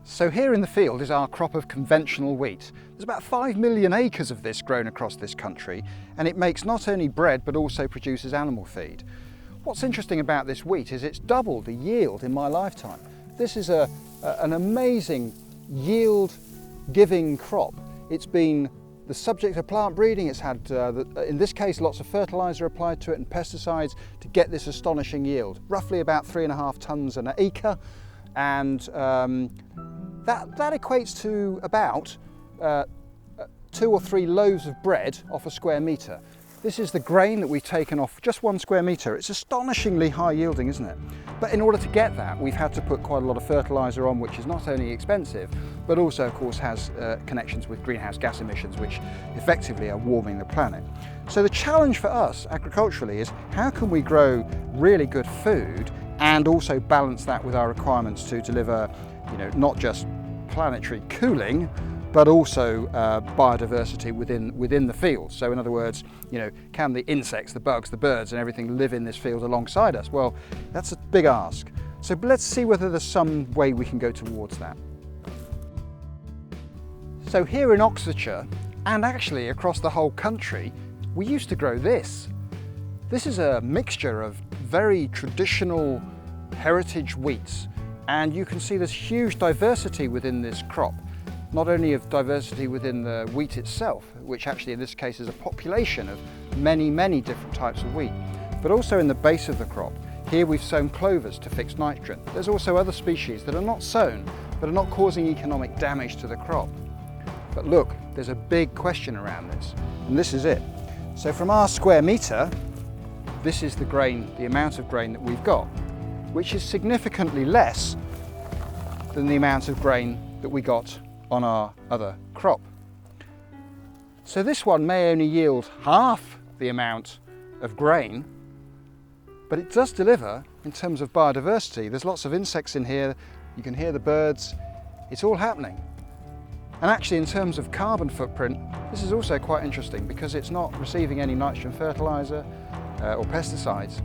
So here in the field is our crop of conventional wheat. There's about 5 million acres of this grown across this country, and it makes not only bread but also produces animal feed. What's interesting about this wheat is it's doubled the yield in my lifetime. This is an amazing yield giving crop. It's been the subject of plant breeding. It's had, in this case, lots of fertiliser applied to it and pesticides to get this astonishing yield, roughly about 3.5 tonnes an acre. And that equates to about 2 or 3 loaves of bread off a square metre. This is the grain that we've taken off just 1 square metre. It's astonishingly high yielding, isn't it? But in order to get that, we've had to put quite a lot of fertiliser on, which is not only expensive, but also, of course, has connections with greenhouse gas emissions, which effectively are warming the planet. So the challenge for us agriculturally is how can we grow really good food and also balance that with our requirements to deliver, not just planetary cooling, but also biodiversity within the field. So in other words, can the insects, the bugs, the birds and everything live in this field alongside us? Well, that's a big ask. So let's see whether there's some way we can go towards that. So here in Oxfordshire, and actually across the whole country, we used to grow this. This is a mixture of very traditional heritage wheats, and you can see there's huge diversity within this crop. Not only of diversity within the wheat itself, which actually in this case is a population of many, many different types of wheat, but also in the base of the crop. Here we've sown clovers to fix nitrogen. There's also other species that are not sown, but are not causing economic damage to the crop. But look, there's a big question around this, and this is it. So from our square metre, this is the grain, the amount of grain that we've got, which is significantly less than the amount of grain that we got on our other crop. So this one may only yield half the amount of grain, but it does deliver in terms of biodiversity. There's lots of insects in here, you can hear the birds, it's all happening. And actually in terms of carbon footprint, this is also quite interesting because it's not receiving any nitrogen fertiliser or pesticides.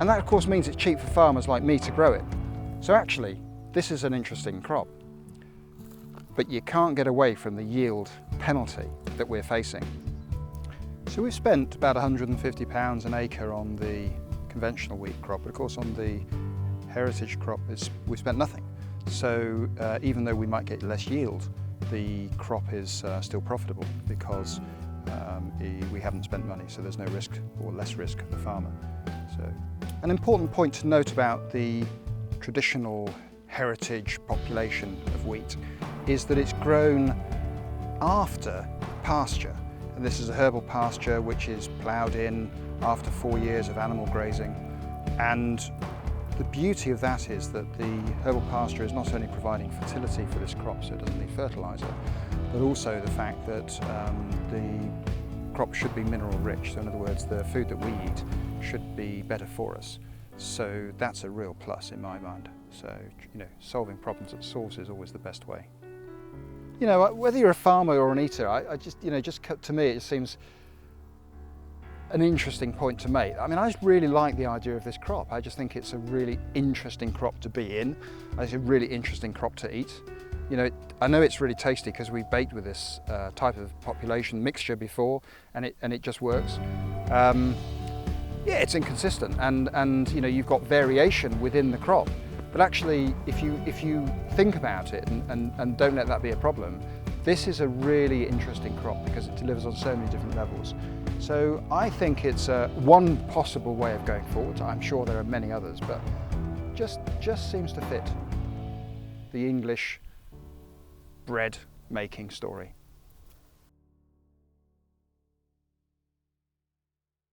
And that of course means it's cheap for farmers like me to grow it. So actually, this is an interesting crop. But you can't get away from the yield penalty that we're facing. So we've spent about £150 an acre on the conventional wheat crop, but of course on the heritage crop we've spent nothing. So even though we might get less yield, the crop is still profitable because we haven't spent money, so there's no risk or less risk for the farmer. So an important point to note about the traditional heritage population of wheat is that it's grown after pasture. And this is a herbal pasture which is ploughed in after 4 years of animal grazing. And the beauty of that is that the herbal pasture is not only providing fertility for this crop, so it doesn't need fertiliser, but also the fact that the crop should be mineral rich. So in other words, the food that we eat should be better for us. So that's a real plus in my mind. So, solving problems at source is always the best way. Whether you're a farmer or an eater, to me, it seems an interesting point to make. I mean, I just really like the idea of this crop. I just think it's a really interesting crop to be in. I think it's a really interesting crop to eat. I know it's really tasty because we baked with this type of population mixture before, and it just works. Yeah, it's inconsistent, and you've got variation within the crop. But actually, if you think about it and don't let that be a problem, this is a really interesting crop because it delivers on so many different levels. So I think it's one possible way of going forward. I'm sure there are many others, but just seems to fit the English bread making story.